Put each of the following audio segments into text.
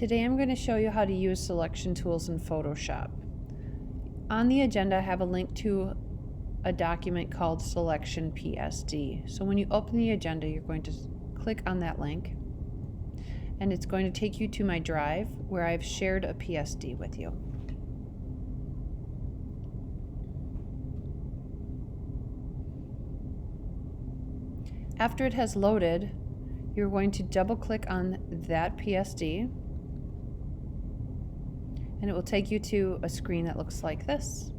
Today I'm going to show you how to use selection tools in Photoshop. On the agenda I have a link to a document called Selection PSD. So when you open the agenda you're going to click on that link and it's going to take you to my drive where I've shared a PSD with you. After it has loaded, you're going to double click on that PSD and it will take you to a screen that looks like this.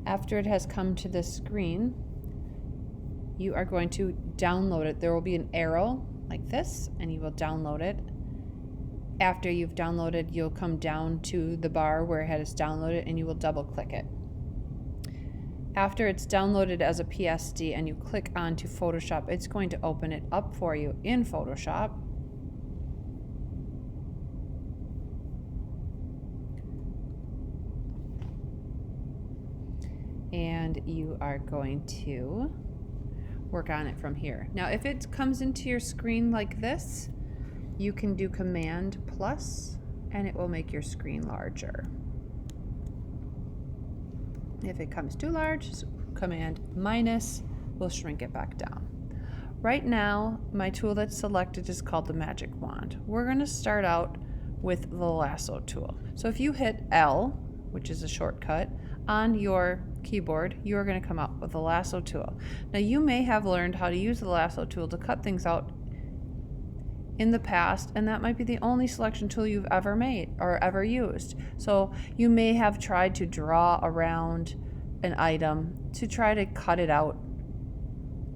After it has come to this screen, you are going to download it. There will be an arrow like this, and you will download it. After you've downloaded, you'll come down to the bar where it has downloaded, and you will double click it. After it's downloaded as a PSD and you click onto Photoshop, it's going to open it up for you in Photoshop. And you are going to work on it from here. Now, if it comes into your screen like this, you can do Command plus and it will make your screen larger. If it comes too large, Command minus will shrink it back down. Right now, my tool that's selected is called the Magic Wand. We're going to start out with the lasso tool. So if you hit L, which is a shortcut, on your keyboard, you are going to come up with the lasso tool. Now you may have learned how to use the lasso tool to cut things out in the past, and that might be the only selection tool you've ever made or ever used. So you may have tried to draw around an item to try to cut it out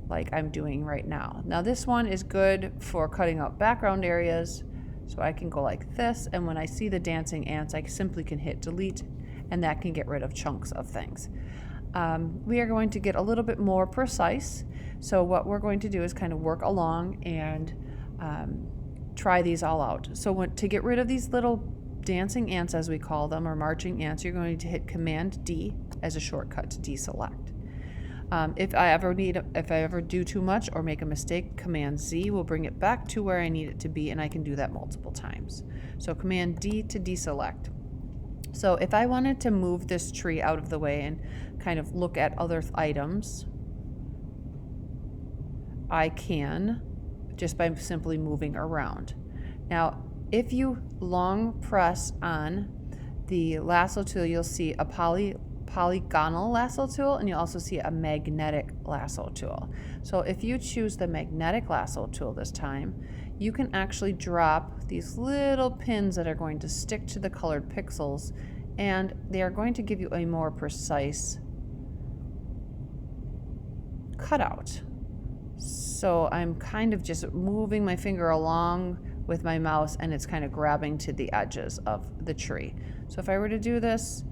like I'm doing right now. Now this one is good for cutting out background areas, so I can go like this, and when I see the dancing ants I simply can hit delete and that can get rid of chunks of things. We are going to get a little bit more precise. So what we're going to do is kind of work along and try these all out. So to get rid of these little dancing ants, as we call them, or marching ants, you're going to hit Command D as a shortcut to deselect. If I ever do too much or make a mistake, Command Z will bring it back to where I need it to be, and I can do that multiple times. So Command D to deselect. So if I wanted to move this tree out of the way and kind of look at other items, I can just by simply moving around. Now, if you long press on the lasso tool, you'll see a polygonal lasso tool, and you'll also see a magnetic lasso tool. So if you choose the magnetic lasso tool this time, you can actually drop these little pins that are going to stick to the colored pixels, and they are going to give you a more precise cutout. So I'm kind of just moving my finger along with my mouse, and it's kind of grabbing to the edges of the tree. So if I were to do this,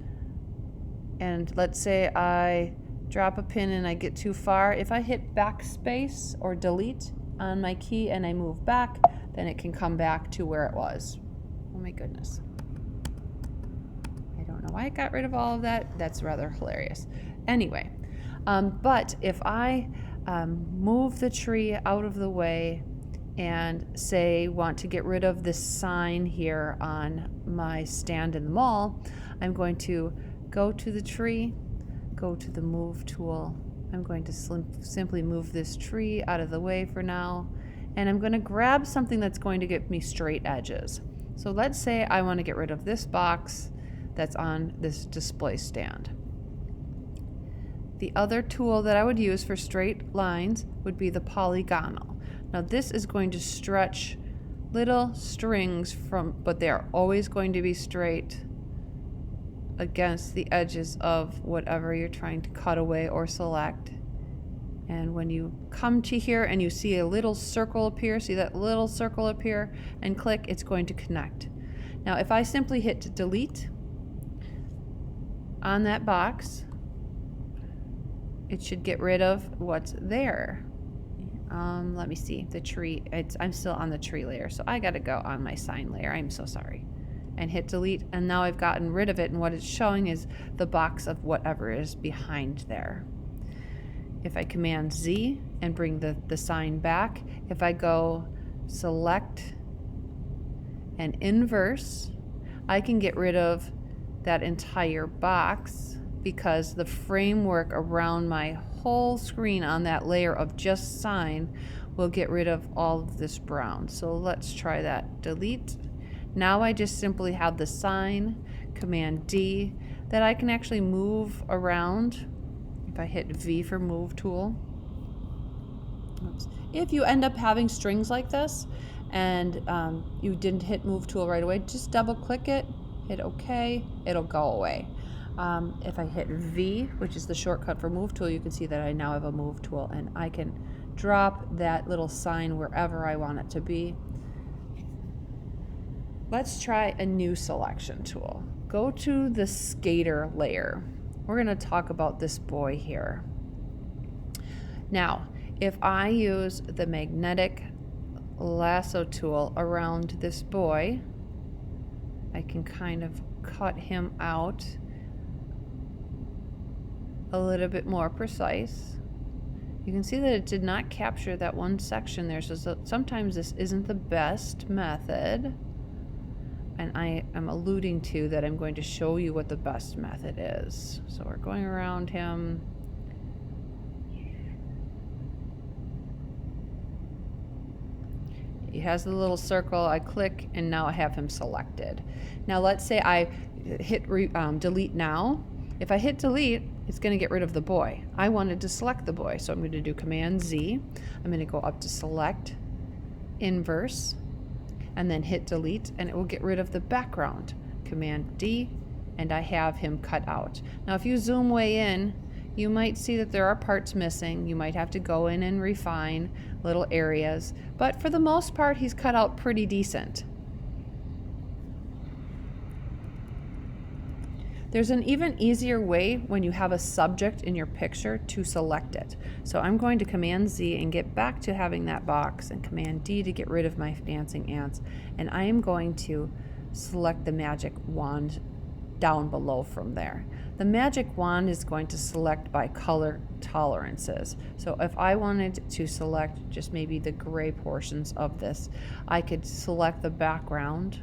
and let's say I drop a pin and I get too far, if I hit backspace or delete on my key and I move back, then it can come back to where it was. Oh my goodness. I don't know why I got rid of all of that. That's rather hilarious. Anyway, but if I move the tree out of the way and say want to get rid of this sign here on my stand in the mall, I'm going to go to the tree, go to the move tool. I'm going to simply move this tree out of the way for now, and I'm going to grab something that's going to give me straight edges. So let's say I want to get rid of this box that's on this display stand. The other tool that I would use for straight lines would be the polygonal. Now this is going to stretch little strings but they're always going to be straight against the edges of whatever you're trying to cut away or select. And when you come to here and you see a little circle appear, see that little circle appear, and click, it's going to connect. Now, if I simply hit delete on that box, it should get rid of what's there. Let me see, the tree, I'm still on the tree layer, so I gotta go on my sign layer. I'm so sorry. And hit delete, and now I've gotten rid of it, and what it's showing is the box of whatever is behind there. If I Command Z and bring the sign back, if I go select and inverse, I can get rid of that entire box because the framework around my whole screen on that layer of just sign will get rid of all of this brown. So let's try that. Delete. Now I just simply have the sign, Command D, that I can actually move around. If I hit V for move tool. Oops. If you end up having strings like this and you didn't hit move tool right away, just double click it, hit OK, it'll go away. If I hit V, which is the shortcut for move tool, you can see that I now have a move tool and I can drop that little sign wherever I want it to be. Let's try a new selection tool. Go to the skater layer. We're going to talk about this boy here. Now, if I use the magnetic lasso tool around this boy, I can kind of cut him out a little bit more precise. You can see that it did not capture that one section there, so sometimes this isn't the best method. And I am alluding to that I'm going to show you what the best method is. So we're going around him. He has the little circle, I click, and now I have him selected. Now let's say I hit delete now. If I hit delete, it's going to get rid of the boy. I wanted to select the boy, so I'm going to do Command Z. I'm going to go up to select, inverse, and then hit delete, and it will get rid of the background. Command D, and I have him cut out. Now if you zoom way in, you might see that there are parts missing. You might have to go in and refine little areas, but for the most part he's cut out pretty decent. There's an even easier way when you have a subject in your picture to select it. So I'm going to Command Z and get back to having that box, and Command D to get rid of my dancing ants. And I am going to select the magic wand down below from there. The magic wand is going to select by color tolerances. So if I wanted to select just maybe the gray portions of this, I could select the background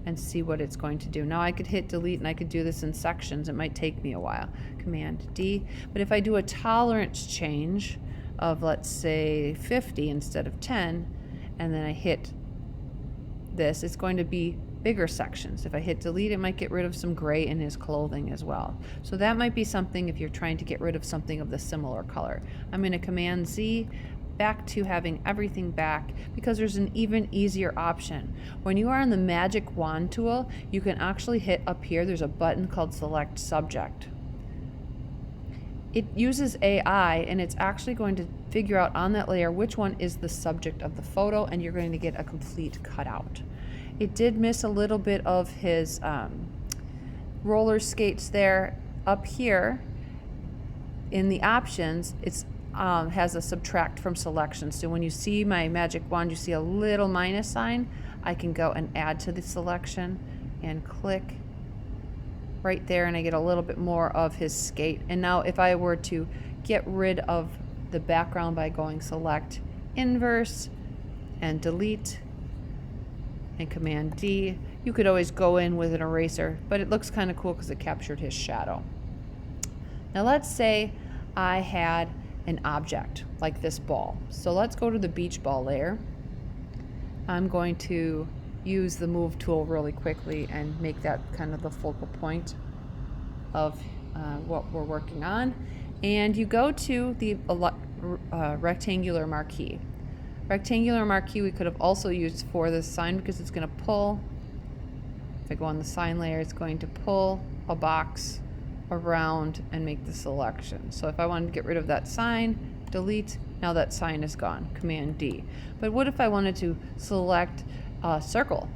and see what it's going to do. Now I could hit delete and I could do this in sections. It might take me a while. Command D. But if I do a tolerance change of, let's say, 50 instead of 10, and then I hit this, it's going to be bigger sections. If I hit delete, it might get rid of some gray in his clothing as well. So that might be something if you're trying to get rid of something of the similar color. I'm going to Command Z, back to having everything back, because there's an even easier option. When you are on the magic wand tool, you can actually hit up here, there's a button called select subject. It uses AI, and it's actually going to figure out on that layer which one is the subject of the photo, and you're going to get a complete cutout. It did miss a little bit of his roller skates there. Up here in the options, it's has a subtract from selection. So when you see my magic wand, you see a little minus sign, I can go and add to the selection and click right there, and I get a little bit more of his skate. And now if I were to get rid of the background by going select, inverse, and delete, and Command D, you could always go in with an eraser, but it looks kind of cool because it captured his shadow. Now let's say I had an object like this ball. So let's go to the beach ball layer. I'm going to use the move tool really quickly and make that kind of the focal point of what we're working on. And you go to the rectangular marquee. Rectangular marquee we could have also used for this sign because it's going to pull, if I go on the sign layer, it's going to pull a box around and make the selection. So if I wanted to get rid of that sign, delete. Now that sign is gone, Command D. But what if I wanted to select a circle?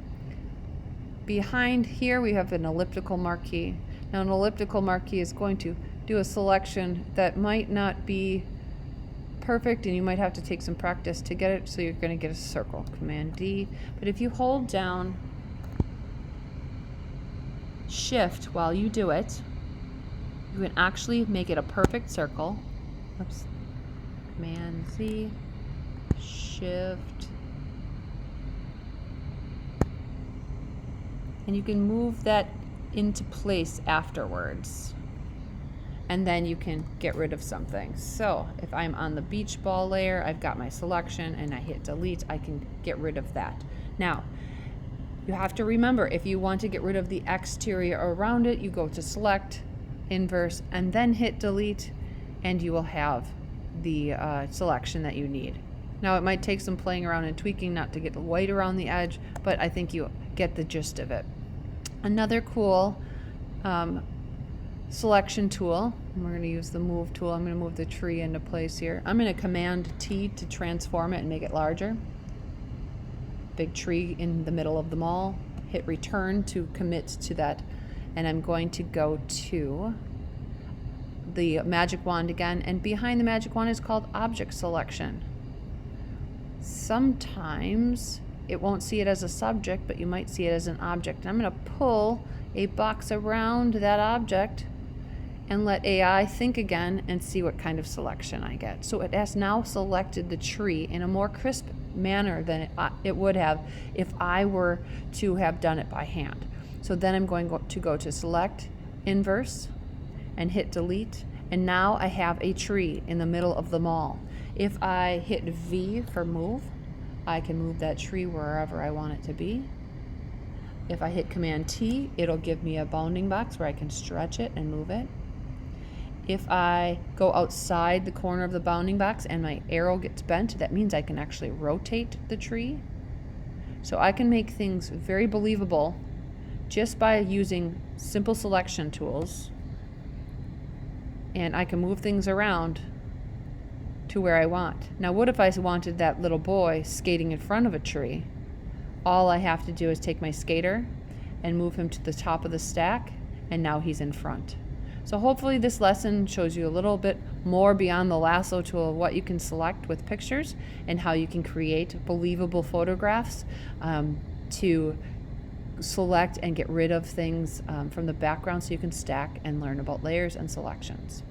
Behind here we have an elliptical marquee. Now an elliptical marquee is going to do a selection that might not be perfect, and you might have to take some practice to get it, so you're going to get a circle, Command D. But if you hold down Shift while you do it, you can actually make it a perfect circle. Oops. Command Z, Shift, and you can move that into place afterwards. And then you can get rid of something. So if I'm on the beach ball layer, I've got my selection and I hit delete, I can get rid of that. Now, you have to remember, if you want to get rid of the exterior around it, you go to select, inverse, and then hit delete, and you will have the selection that you need. Now it might take some playing around and tweaking not to get white around the edge, but I think you get the gist of it. Another cool selection tool, and we're going to use the move tool. I'm going to move the tree into place here. I'm going to Command T to transform it and make it larger. Big tree in the middle of the mall. Hit return to commit to that, and I'm going to go to the magic wand again, and behind the magic wand is called object selection. Sometimes it won't see it as a subject, but you might see it as an object. And I'm going to pull a box around that object and let AI think again and see what kind of selection I get. So it has now selected the tree in a more crisp manner than it would have if I were to have done it by hand. So then I'm going to go to select, inverse, and hit delete. And now I have a tree in the middle of the mall. If I hit V for move, I can move that tree wherever I want it to be. If I hit Command T, it'll give me a bounding box where I can stretch it and move it. If I go outside the corner of the bounding box and my arrow gets bent, that means I can actually rotate the tree. So I can make things very believable just by using simple selection tools, and I can move things around to where I want. Now what if I wanted that little boy skating in front of a tree? All I have to do is take my skater and move him to the top of the stack, and now he's in front. So hopefully this lesson shows you a little bit more beyond the lasso tool of what you can select with pictures and how you can create believable photographs to select and get rid of things from the background, so you can stack and learn about layers and selections.